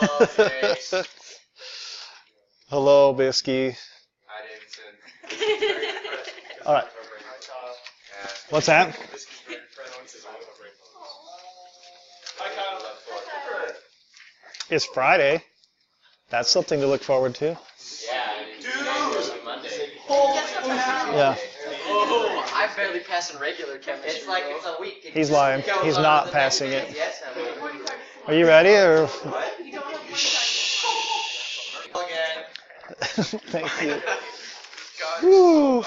Okay. Hello, Bisky. Hi, Davidson. All right. What's that? It's Friday. That's something to look forward to. Yeah, Monday. Yeah. Oh, I'm barely passing regular chemistry. It's like it's a week. He's lying. He's not passing it. Yes, Are you ready? Or again. thank you. Woo.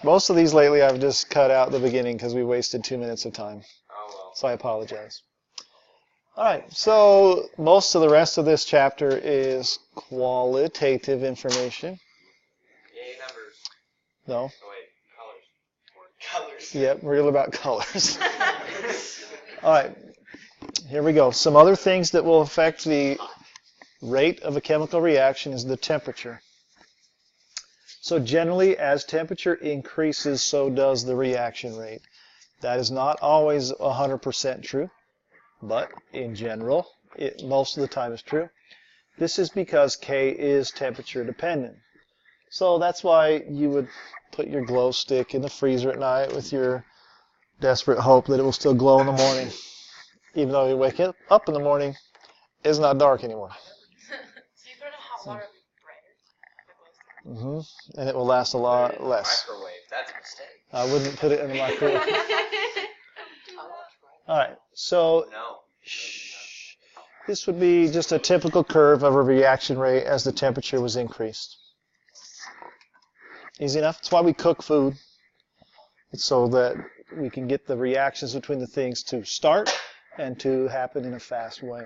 Most of these lately I've just cut out the beginning because we wasted 2 minutes of time. Oh well. So I apologize. All right, so most of the rest of this chapter is qualitative information. Yay, numbers. No? Oh wait, colors. Colors. Yep, real about colors. All right, here we go. Some other things that will affect the rate of a chemical reaction is the temperature. So generally, as temperature increases, so does the reaction rate. That is not always 100% true, but in general, it most of the time is true. This is because K is temperature dependent. So that's why you would put your glow stick in the freezer at night with your desperate hope that it will still glow in the morning. Even though you wake up in the morning, it's not dark anymore. So you put it in hot water, it'll be brighter. And it will last a lot less. Microwave. That's a mistake. I wouldn't put it in the microwave. All right, so No. this would be just a typical curve of a reaction rate as the temperature was increased. Easy enough? That's why we cook food. It's so that we can get the reactions between the things to start and to happen in a fast way.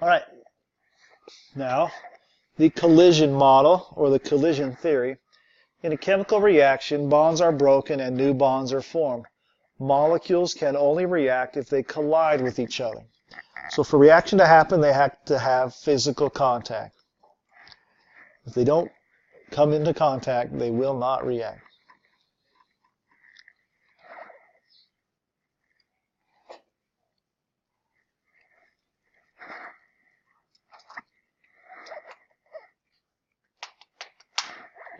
All right. Now, the collision model, or the collision theory. In a chemical reaction, bonds are broken and new bonds are formed. Molecules can only react if they collide with each other. So for a reaction to happen, they have to have physical contact. If they don't come into contact, they will not react.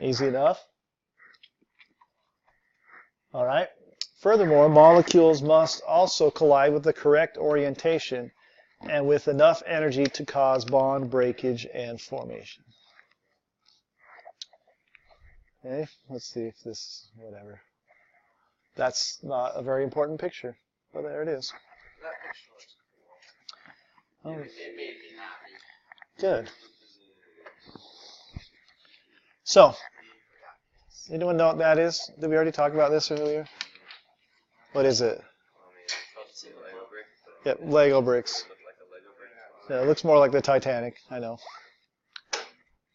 Easy enough? All right. Furthermore, molecules must also collide with the correct orientation and with enough energy to cause bond breakage and formation. Okay, let's see if this, whatever. That's not a very important picture, but there it is. That picture looks Oh, It made me happy. good. So, anyone know what that is? Did we already talk about this earlier? What is it? It's a Lego brick. Yep, Lego bricks. Look like a Lego brick. Yeah, it looks more like the Titanic, I know.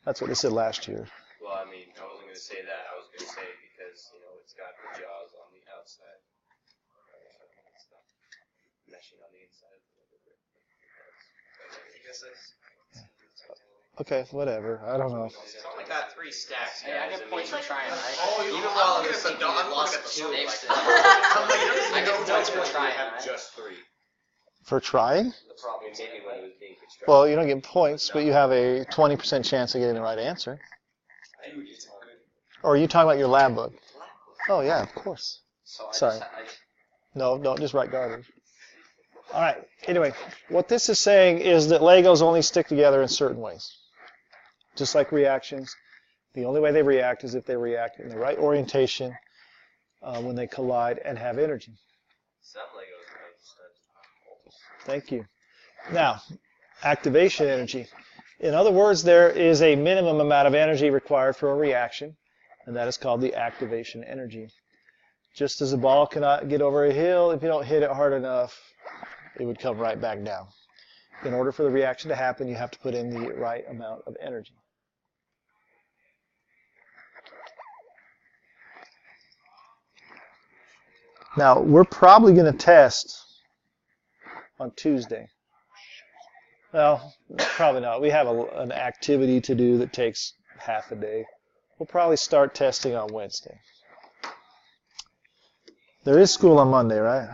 That's what they said last year. Well, I mean, I wasn't going to say that. I was going to say because, you know, it's got the jaws on the outside. It's not meshing on the inside of the Lego brick. I guess that's... Okay, whatever. I don't know. It's only got 3 stacks, guys. Hey, I get points for trying, right? Oh, even while I was thinking, I lost 2. I get points for trying, have right? just 3. For trying? The problem maybe when it was being constructed. Well, you don't get points, but you have a 20% chance of getting the right answer. Or are you talking about your lab book? Oh, yeah, of course. Sorry. No, don't just write garbage. All right. Anyway, what this is saying is that Legos only stick together in certain ways. Just like reactions, the only way they react is if they react in the right orientation when they collide and have energy. Some Legos are Thank you. Now, activation energy. In other words, there is a minimum amount of energy required for a reaction, and that is called the activation energy. Just as a ball cannot get over a hill, if you don't hit it hard enough, it would come right back down. In order for the reaction to happen, you have to put in the right amount of energy. Now, we're probably going to test on Tuesday. Well, probably not. We have an activity to do that takes half a day. We'll probably start testing on Wednesday. There is school on Monday, right?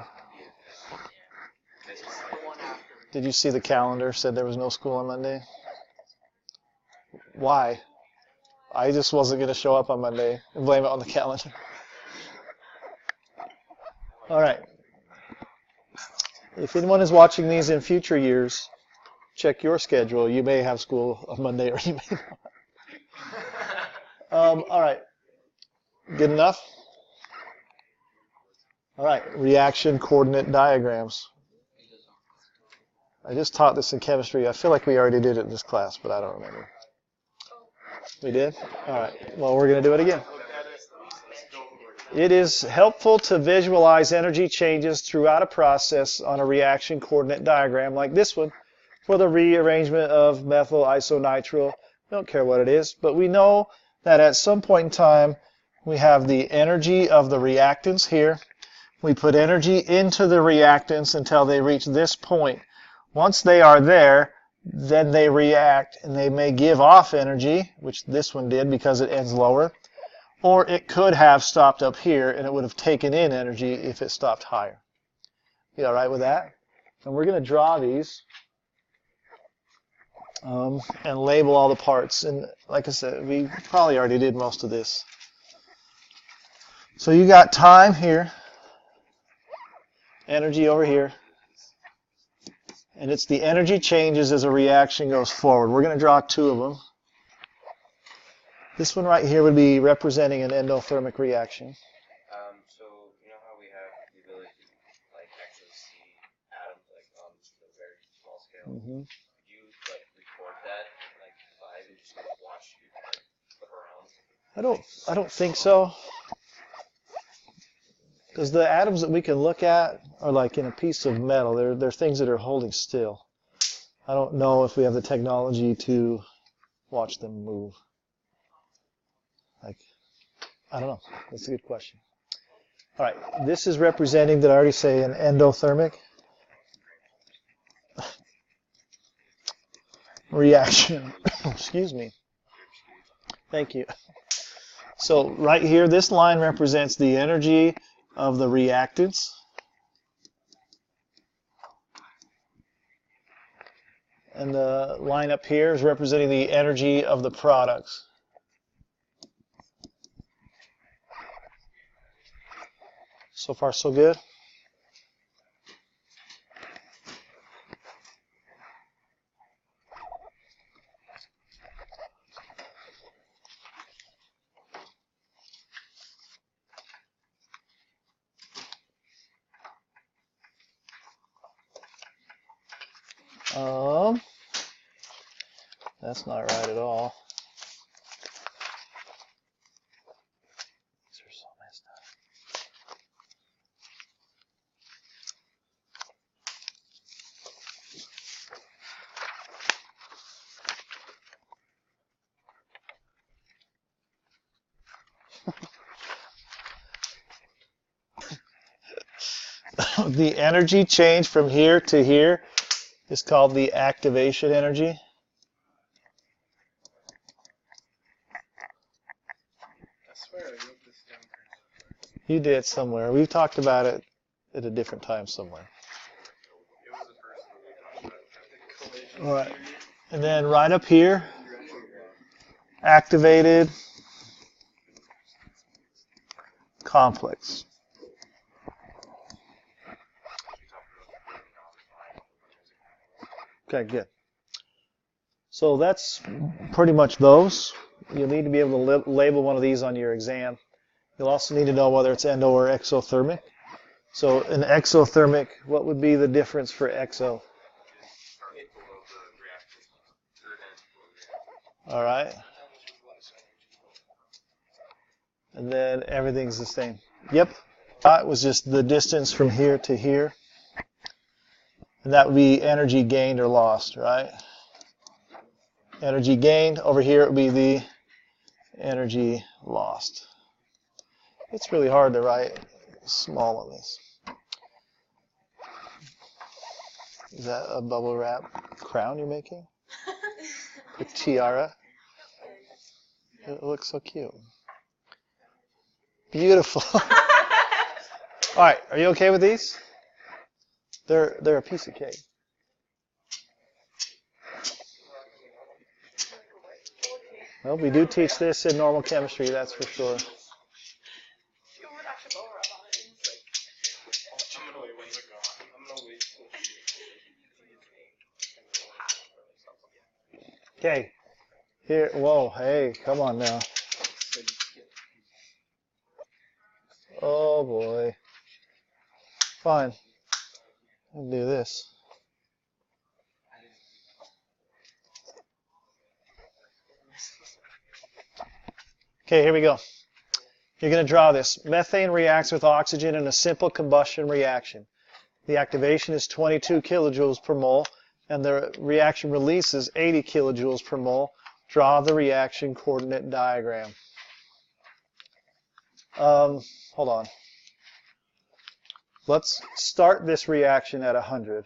Did you see the calendar? Said there was no school on Monday. Why? I just wasn't going to show up on Monday and blame it on the calendar. All right. If anyone is watching these in future years, check your schedule. You may have school on Monday or you may not. All right. Good enough? All right. Reaction coordinate diagrams. I just taught this in chemistry. I feel like we already did it in this class, but I don't remember. We did? All right. Well, we're going to do it again. It is helpful to visualize energy changes throughout a process on a reaction coordinate diagram like this one for the rearrangement of methyl isonitrile. We don't care what it is, but we know that at some point in time we have the energy of the reactants here. We put energy into the reactants until they reach this point. Once they are there, then they react and they may give off energy, which this one did because it ends lower. Or it could have stopped up here and it would have taken in energy if it stopped higher. You all right with that? And we're going to draw these and label all the parts. And like I said, we probably already did most of this. So you got time here, energy over here, and it's the energy changes as a reaction goes forward. We're going to draw two of them. This one right here would be representing an endothermic reaction. So you know how we have the ability to like actually see atoms like on the very small scale. Mm-hmm. Could you like record that like live and just like watch you like flip around? I don't think so. Because the atoms that we can look at are like in a piece of metal. They're things that are holding still. I don't know if we have the technology to watch them move. Like, I don't know. That's a good question. All right, this is representing, did I already say, an endothermic reaction. Excuse me. Thank you. So right here, this line represents the energy of the reactants. And the line up here is representing the energy of the products. So far, so good? That's not right at all. These are so messed up. The energy change from here to here is called the activation energy. You did somewhere. We've talked about it at a different time somewhere. All right. And then right up here, activated complex. Okay, good. So that's pretty much those. You'll need to be able to label one of these on your exam. You'll also need to know whether it's endo or exothermic. So an exothermic, what would be the difference for exo? All right. And then everything's the same. Yep. It was just the distance from here to here. And that would be energy gained or lost, right? Energy gained. Over here it would be the energy lost. It's really hard to write small on this. Is that a bubble wrap crown you're making? A tiara? It looks so cute. Beautiful. All right, are you okay with these? They're a piece of cake. Well, we do teach this in normal chemistry, that's for sure. You would actually go around on it. It's like, I'm gonna wait when they're gone. I'm gonna wait till Okay. Here, whoa, hey, come on now. Oh boy. Fine. I'll do this. Okay, here we go. You're going to draw this. Methane reacts with oxygen in a simple combustion reaction. The activation is 22 kilojoules per mole, and the reaction releases 80 kilojoules per mole. Draw the reaction coordinate diagram. Hold on. Let's start this reaction at 100.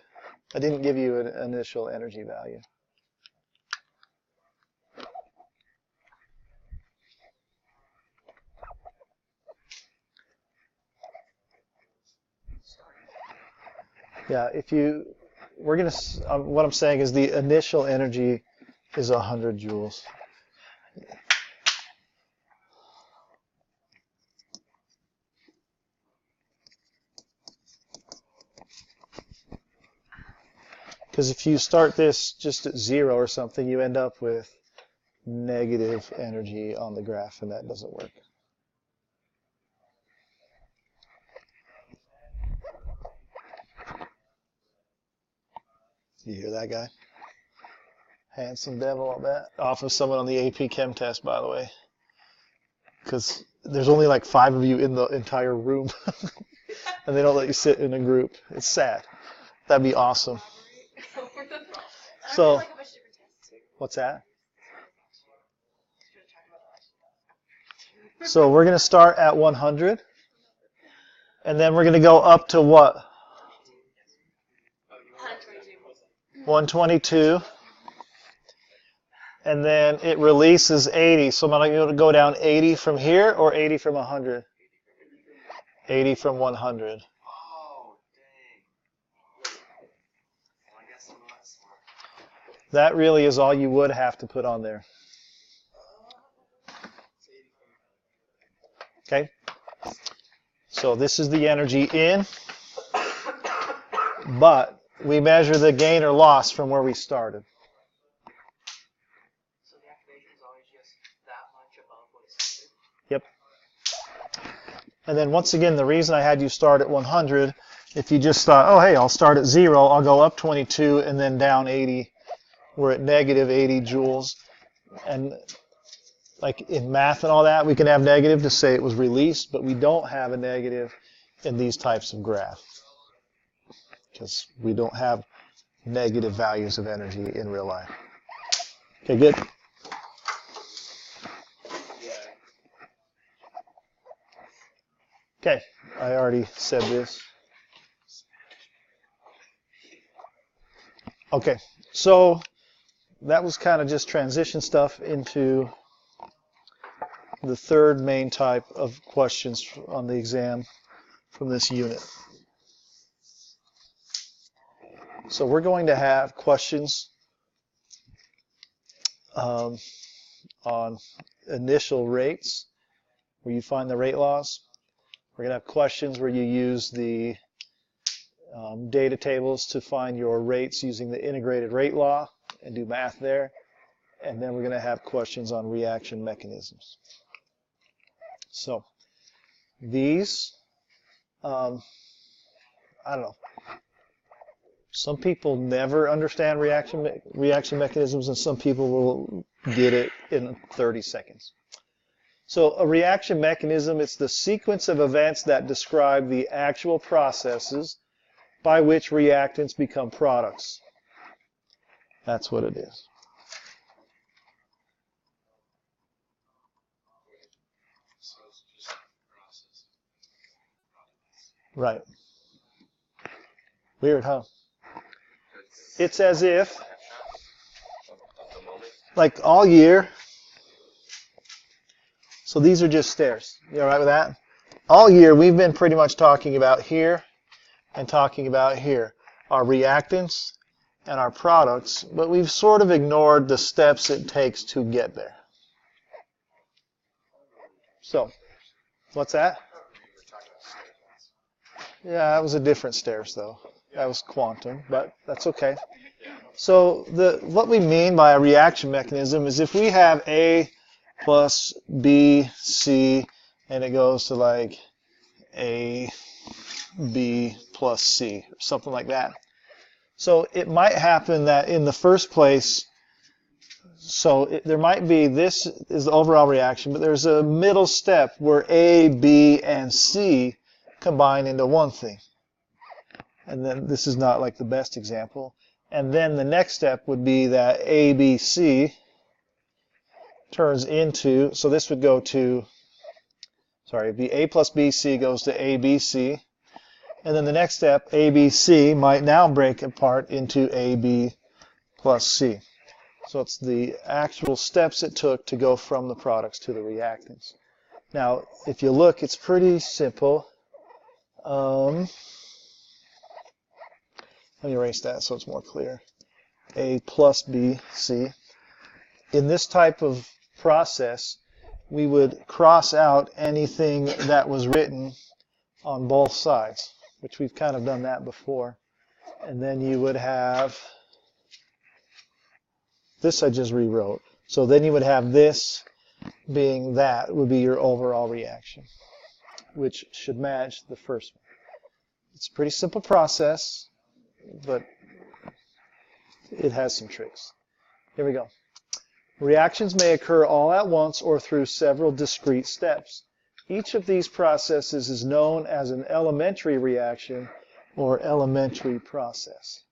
I didn't give you an initial energy value. Yeah, we're going to, what I'm saying is the initial energy is 100 joules. Because if you start this just at 0 or something, you end up with negative energy on the graph, and that doesn't work. You hear that guy? Handsome devil, I'll bet. Off of someone on the AP Chem test, by the way. Because there's only like 5 of you in the entire room. And they don't let you sit in a group. It's sad. That'd be awesome. So, what's that? So we're going to start at 100. And then we're going to go up to what? 122. And then it releases 80. So am I going to go down 80 from here or 80 from 100? 80 from 100. Oh, dang. Well, I guess I'm not smart. That really is all you would have to put on there. Okay? So this is the energy in, but we measure the gain or loss from where we started. So the activation is always just that much above what it's started? Yep. And then once again, the reason I had you start at 100, if you just thought, oh, hey, I'll start at 0, I'll go up 22 and then down 80. We're at negative 80 joules. And like in math and all that, we can have negative to say it was released, but we don't have a negative in these types of graphs because we don't have negative values of energy in real life. Okay, good. Okay, I already said this. Okay, so that was kind of just transition stuff into the third main type of questions on the exam from this unit. So we're going to have questions on initial rates, where you find the rate laws. We're going to have questions where you use the data tables to find your rates using the integrated rate law and do math there. And then we're going to have questions on reaction mechanisms. So these, I don't know. Some people never understand reaction mechanisms, and some people will get it in 30 seconds. So a reaction mechanism, it's the sequence of events that describe the actual processes by which reactants become products. That's what it is. Right. Weird, huh? It's as if, like all year, so these are just stairs. You all right with that? All year we've been pretty much talking about here and talking about here, our reactants and our products, but we've sort of ignored the steps it takes to get there. So, what's that? Yeah, that was a different stairs though. That was quantum, but that's okay. So what we mean by a reaction mechanism is if we have A plus B, C, and it goes to like A, B plus C, or something like that. So it might happen that in the first place, there might be, this is the overall reaction, but there's a middle step where A, B, and C combine into one thing. And then this is not like the best example. And then the next step would be that ABC turns into, so this would go to, sorry, it'd be A plus BC goes to ABC. And then the next step, ABC, might now break apart into AB plus C. So it's the actual steps it took to go from the products to the reactants. Now, if you look, it's pretty simple. Let me erase that so it's more clear. A plus B, C. In this type of process, we would cross out anything that was written on both sides, which we've kind of done that before. And then you would have, this I just rewrote. So then you would have this being that would be your overall reaction, which should match the first one. It's a pretty simple process, but it has some tricks. Here we go. Reactions may occur all at once or through several discrete steps. Each of these processes is known as an elementary reaction or elementary process.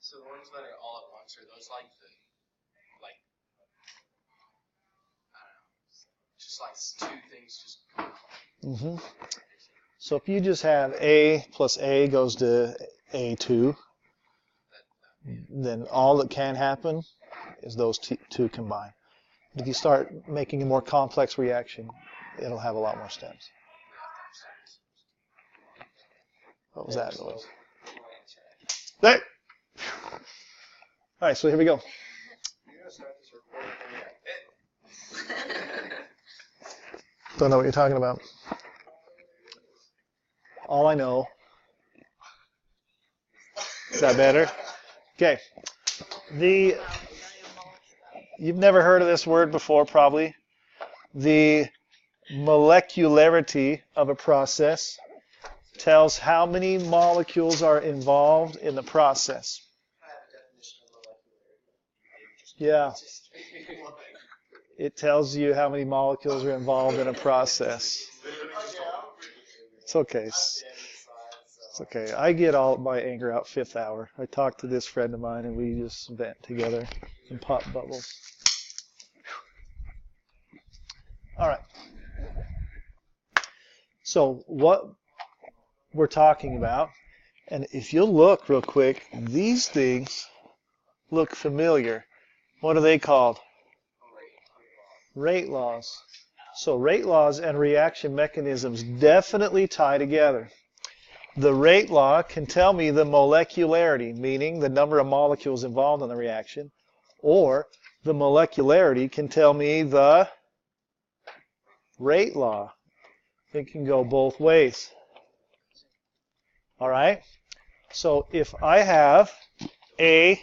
So the ones that are all at once, are those like I don't know, just like two things just come out? So if you just have A plus A goes to A2, then all that can happen is those two combine. But if you start making a more complex reaction, it'll have a lot more steps. What was that noise? There! All right, so here we go. Don't know what you're talking about. All I know. Is that better? Okay. You've never heard of this word before, probably. The molecularity of a process tells how many molecules are involved in the process. Yeah. It tells you how many molecules are involved in a process. It's okay. It's okay. I get all my anger out fifth hour. I talked to this friend of mine and we just vent together and pop bubbles. All right. So what we're talking about, and if you'll look real quick, these things look familiar. What are they called? Rate laws. So rate laws and reaction mechanisms definitely tie together. The rate law can tell me the molecularity, meaning the number of molecules involved in the reaction, or the molecularity can tell me the rate law. It can go both ways. All right? So if I have a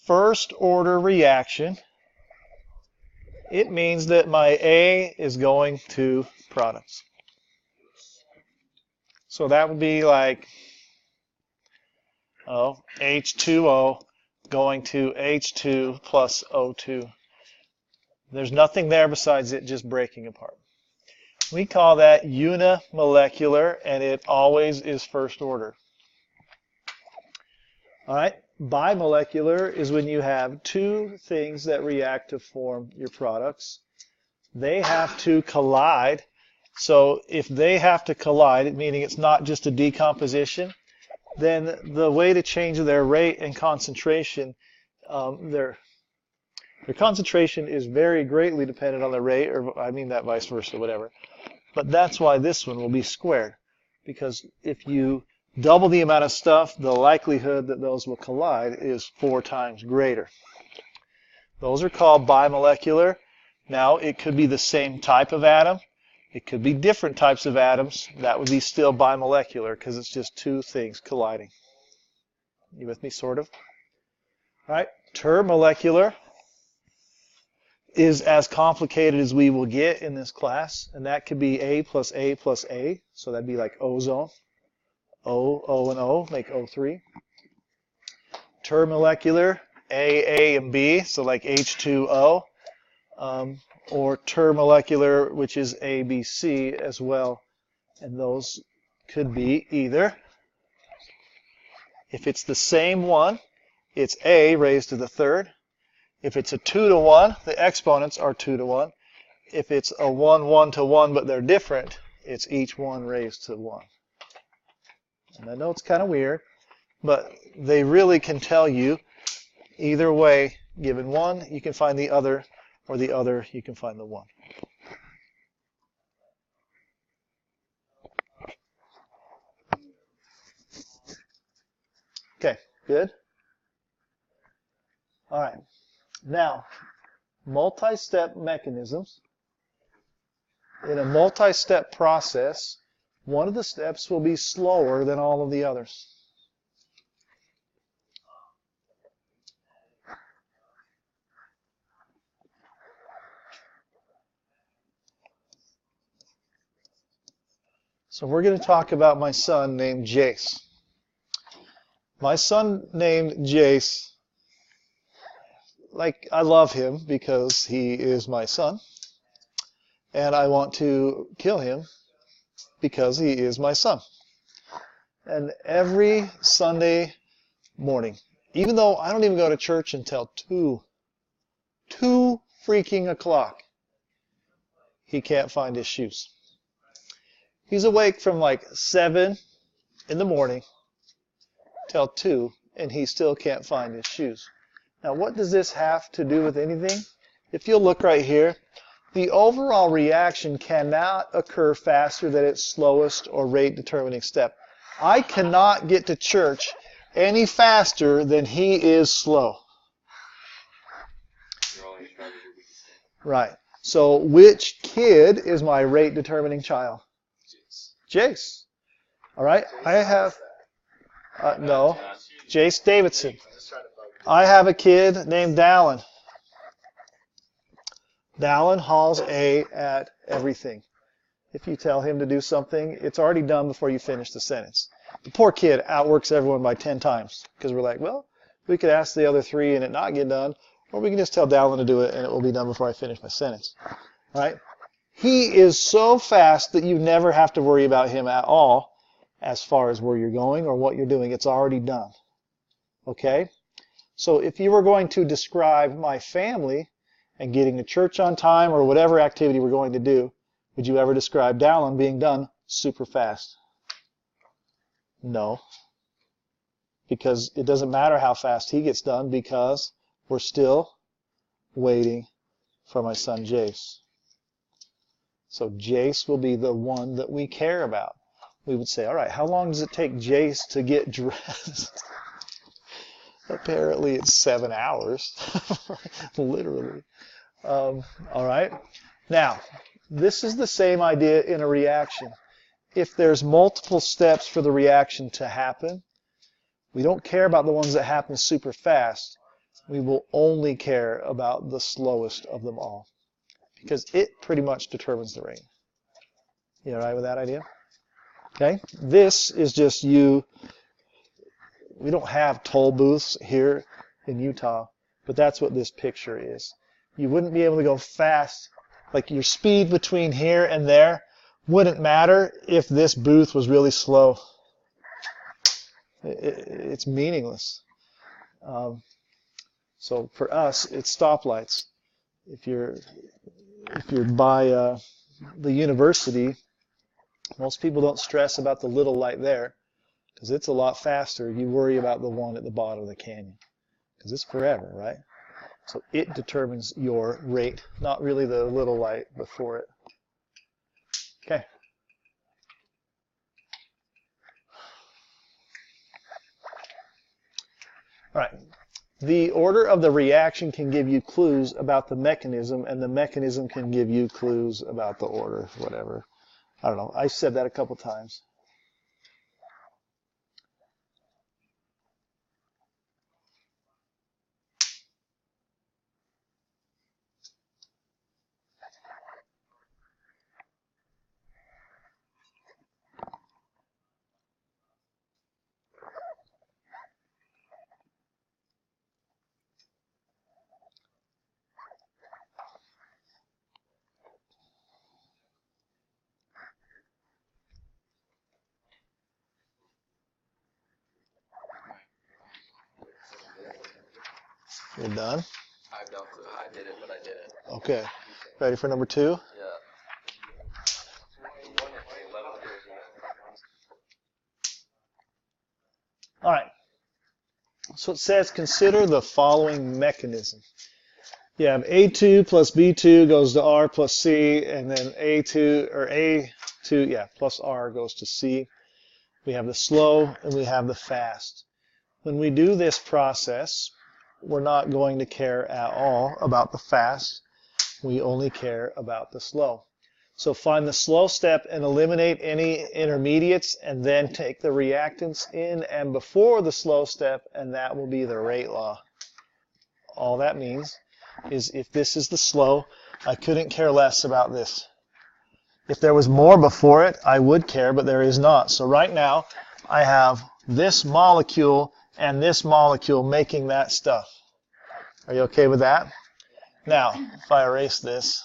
first order reaction, it means that my A is going to products. So that would be like H2O going to H2 plus O2. There's nothing there besides it just breaking apart. We call that unimolecular, and it always is first order. All right, bimolecular is when you have two things that react to form your products. They have to collide. So if they have to collide, meaning it's not just a decomposition, then the way to change their rate and concentration, their Their concentration is very greatly dependent on the rate, or I mean that vice versa, whatever. But that's why this one will be squared. Because if you double the amount of stuff, the likelihood that those will collide is 4 times greater. Those are called bimolecular. Now, it could be the same type of atom. It could be different types of atoms. That would be still bimolecular because it's just 2 things colliding. You with me, sort of? All right, termolecular is as complicated as we will get in this class, and that could be A plus A plus A, so that'd be like ozone. O, and O make O3. Termolecular, A, and B, so like H2O. Or termolecular, which is ABC as well. And those could be either, if it's the same one, it's A raised to the 3rd. If it's a 2 to 1, the exponents are 2 to 1. If it's a 1, 1 to 1, but they're different, it's each one raised to 1. And I know it's kind of weird, but they really can tell you either way. Given one, you can find the other, or the other, you can find the one. Okay, good? All right. Now, multi-step mechanisms. In a multi-step process, one of the steps will be slower than all of the others. So we're going to talk about my son named Jace. My son named Jace, like, I love him because he is my son, and I want to kill him because he is my son. And every Sunday morning, even though I don't even go to church until 2 freaking o'clock, he can't find his shoes. He's awake from like 7 in the morning till 2, and he still can't find his shoes. Now, what does this have to do with anything? If you'll look right here, the overall reaction cannot occur faster than its slowest or rate determining step. I cannot get to church any faster than he is slow. Right. So which kid is my rate determining child? Jace. All right. I have, no, Jace Davidson. I have a kid named Dallin. Dallin hauls A at everything. If you tell him to do something, it's already done before you finish the sentence. The poor kid outworks everyone by 10 times because we're like, well, we could ask the other 3 and it not get done, or we can just tell Dallin to do it and it will be done before I finish my sentence. All right? He is so fast that you never have to worry about him at all as far as where you're going or what you're doing. It's already done. Okay? So if you were going to describe my family and getting to church on time or whatever activity we're going to do, would you ever describe Dallin being done super fast? No. Because it doesn't matter how fast he gets done because we're still waiting for my son Jace. So Jace will be the one that we care about. We would say, all right, how long does it take Jace to get dressed? Apparently it's 7 hours. Literally. All right. Now, this is the same idea in a reaction. If there's multiple steps for the reaction to happen, we don't care about the ones that happen super fast. We will only care about the slowest of them all, because it pretty much determines the rate. You all right with that idea? Okay. This is just you. We don't have toll booths here in Utah, but that's what this picture is. You wouldn't be able to go fast. Like your speed between here and there wouldn't matter if this booth was really slow. It's meaningless. So for us, it's stoplights. If you're by the university, most people don't stress about the little light there because it's a lot faster. You worry about the one at the bottom of the canyon because it's forever, right? So it determines your rate, not really the little light before it. Okay. All right. The order of the reaction can give you clues about the mechanism, and the mechanism can give you clues about the order, whatever. I don't know. I said that a couple times. You're done? I have no clue how I did it, but I did it. Okay. Ready for number 2? Yeah. All right. So it says consider the following mechanism. You have A2 plus B2 goes to R plus C, and then A2 plus R goes to C. We have the slow and we have the fast. When we do this process, we're not going to care at all about the fast. We only care about the slow. So find the slow step and eliminate any intermediates, and then take the reactants in and before the slow step, and that will be the rate law. All that means is if this is the slow, I couldn't care less about this. If there was more before it, I would care, but there is not. So right now, I have this molecule and this molecule making that stuff. Are you okay with that? Now, if I erase this,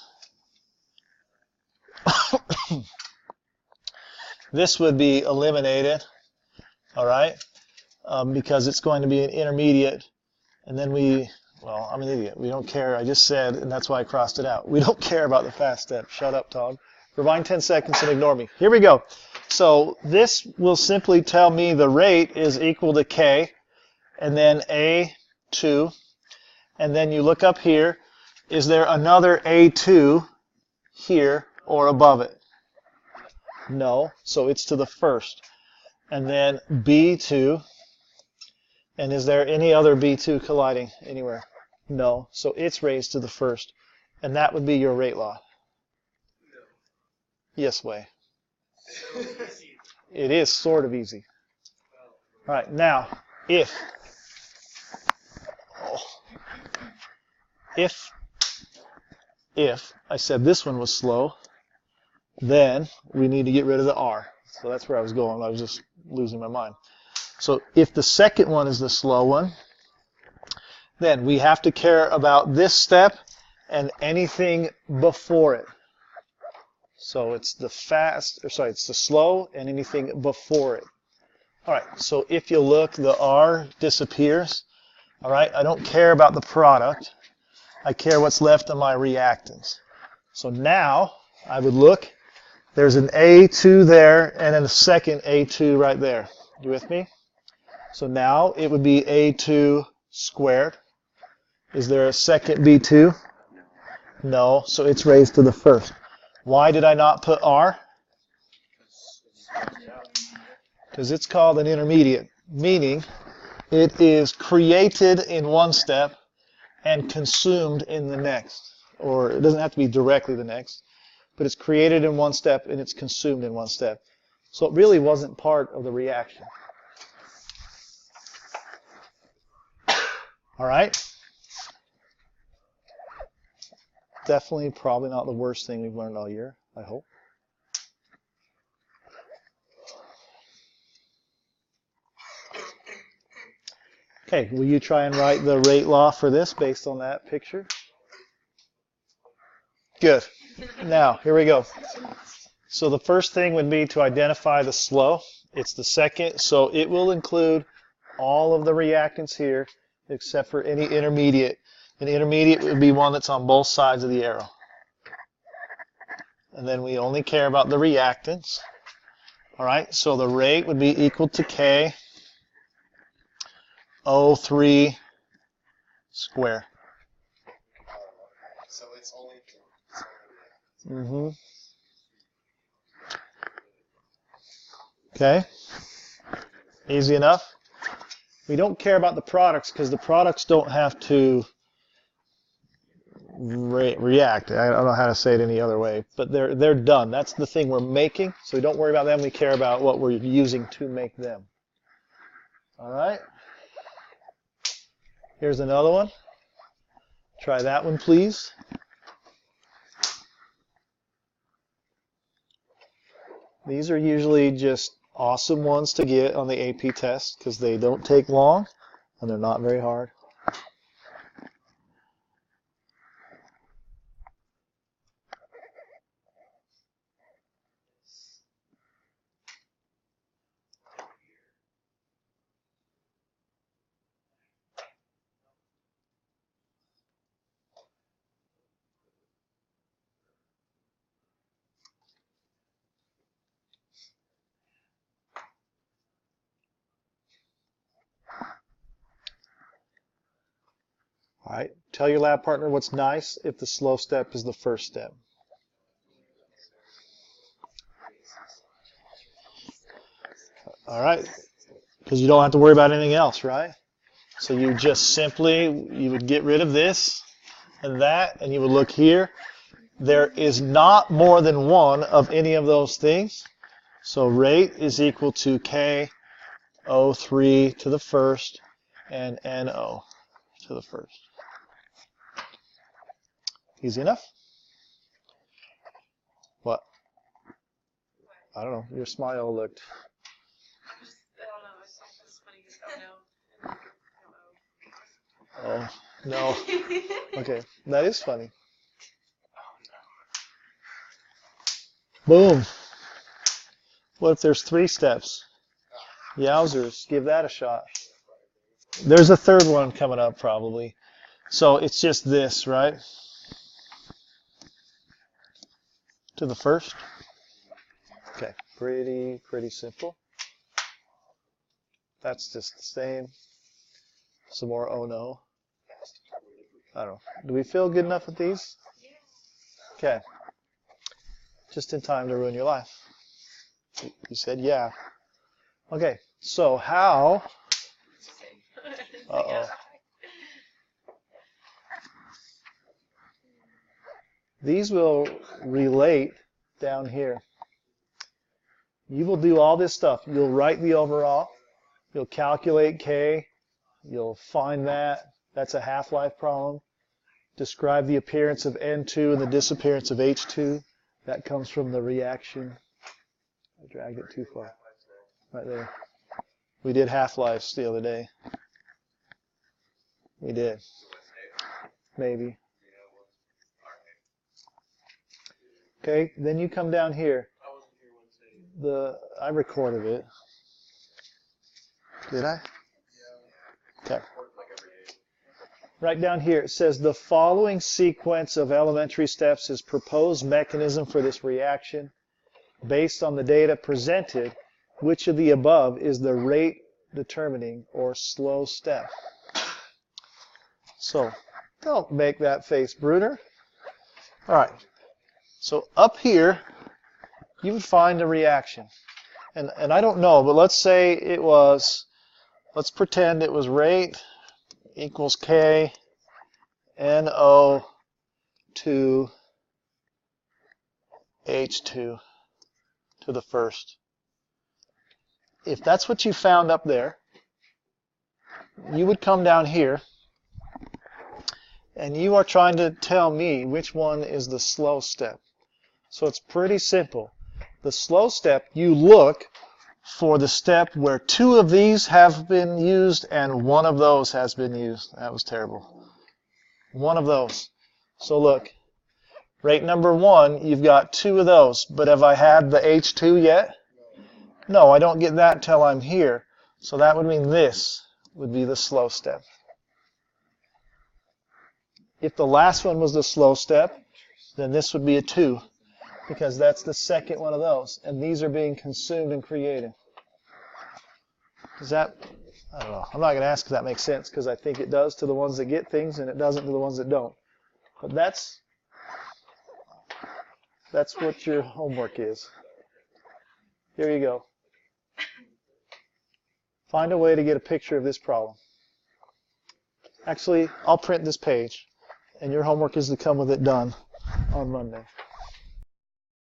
this would be eliminated, all right, because it's going to be an intermediate, and then well, I'm an idiot. We don't care. I just said, and that's why I crossed it out. We don't care about the fast step. Shut up, Todd. Rewind 10 seconds and ignore me. Here we go. So this will simply tell me the rate is equal to K, and then A2, and then you look up here. Is there another A2 here or above it? No, so it's to the first. And then B2, and is there any other B2 colliding anywhere? No, so it's raised to the first. And that would be your rate law. Yes, Way. It is sort of easy. All right, now, if I said this one was slow, then we need to get rid of the R. So that's where I was going. I was just losing my mind. So if the second one is the slow one, then we have to care about this step and anything before it. So it's the it's the slow and anything before it. All right, so if you look, the R disappears. All right, I don't care about the product. I care what's left of my reactants. So now I would look, there's an A2 there and then a second A2 right there. You with me? So now it would be A2 squared. Is there a second B2? No, so it's raised to the first. Why did I not put R? Because it's called an intermediate, meaning it is created in one step and consumed in the next. Or it doesn't have to be directly the next, but it's created in one step and it's consumed in one step. So it really wasn't part of the reaction. All right? Definitely probably not the worst thing we've learned all year, I hope. Okay, will you try and write the rate law for this based on that picture? Good. Now, here we go. So the first thing would be to identify the slow. It's the second, so it will include all of the reactants here except for any intermediate. An intermediate would be one that's on both sides of the arrow. And then we only care about the reactants. All right, so the rate would be equal to K O3 square. Mm-hmm. Okay. Easy enough. We don't care about the products because the products don't have to react. I don't know how to say it any other way, but they're done. That's the thing we're making, so we don't worry about them. We care about what we're using to make them. All right. Here's another one. Try that one, please. These are usually just awesome ones to get on the AP test because they don't take long and they're not very hard. All right, tell your lab partner what's nice if the slow step is the first step. All right, because you don't have to worry about anything else, right? So you just simply, you would get rid of this and that, and you would look here. There is not more than one of any of those things. So rate is equal to KO3 to the first and NO to the first. Easy enough? What? I don't know. Your smile looked. I don't know. It's just funny. Oh no. Oh, no. Okay. That is funny. Boom. What if there's 3 steps? Yowzers. Give that a shot. There's a third one coming up probably. So it's just this, right? To the first. Okay, pretty simple. That's just the same. Some more oh no. I don't know. Do we feel good enough with these? Okay. Just in time to ruin your life. You said yeah. Okay, so how... Uh-oh. These will relate down here. You will do all this stuff. You'll write the overall. You'll calculate K. You'll find that. That's a half-life problem. Describe the appearance of N2 and the disappearance of H2. That comes from the reaction. I dragged it too far. Right there. We did half-lives the other day. We did. Maybe. Okay, then you come down here. I recorded it. Did I? Okay. Right down here it says the following sequence of elementary steps is proposed mechanism for this reaction. Based on the data presented, which of the above is the rate determining or slow step? So, don't make that face, Bruder. All right. So up here, you would find a reaction. And I don't know, but let's say it was, let's pretend it was rate equals K NO to H2 to the first. If that's what you found up there, you would come down here and you are trying to tell me which one is the slow step. So it's pretty simple. The slow step, you look for the step where 2 of these have been used and 1 of those has been used. That was terrible. 1 of those. So look, rate number 1, you've got 2 of those. But have I had the H2 yet? No, I don't get that until I'm here. So that would mean this would be the slow step. If the last one was the slow step, then this would be a 2. Because that's the second one of those. And these are being consumed and created. Does that, I don't know. I'm not going to ask if that makes sense because I think it does to the ones that get things and it doesn't to the ones that don't. But that's That's what your homework is. Here you go. Find a way to get a picture of this problem. Actually, I'll print this page, and your homework is to come with it done on Monday.